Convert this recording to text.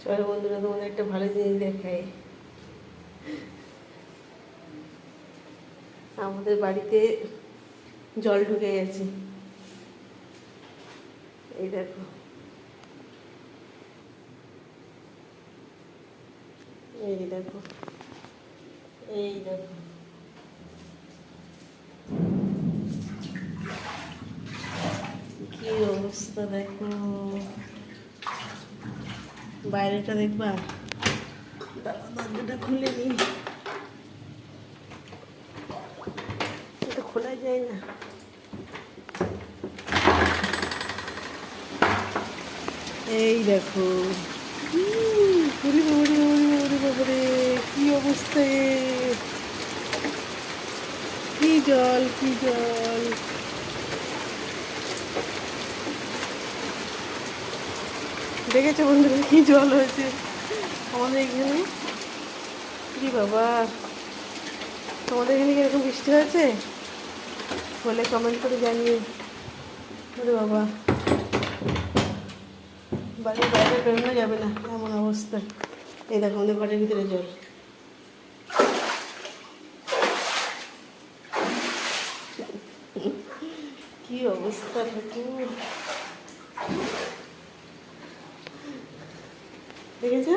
চলো বন্ধুরা, তোমাদের একটা ভালো জিনিস দেখাই। আমাদের বাড়িতে জল ঢুকে গেছে। এই দেখো, এই দেখো, এই দেখো, কি অবস্থা দেখো। বাইরেটা দেখবা, দরজাটা খুলে নি, এটা খোলা যায় না। এই দেখো, বাবারে কি অবস্থা, কি জল, কি জল। দেখেছো বন্ধুরা কি জল হয়েছে আমাদের এখানে? কি বাবা, তোমাদের এখানে কিরকম বৃষ্টি হয়েছে বলে কমেন্ট করে জানিয়ে। ওরে বাবা, বাড়ির বাইরে বেরোনো যাবে না এমন অবস্থা। এই দেখো আমাদের ঘরের ভিতরে জল। কি অবস্থা ঠাকুর, দেখেছো?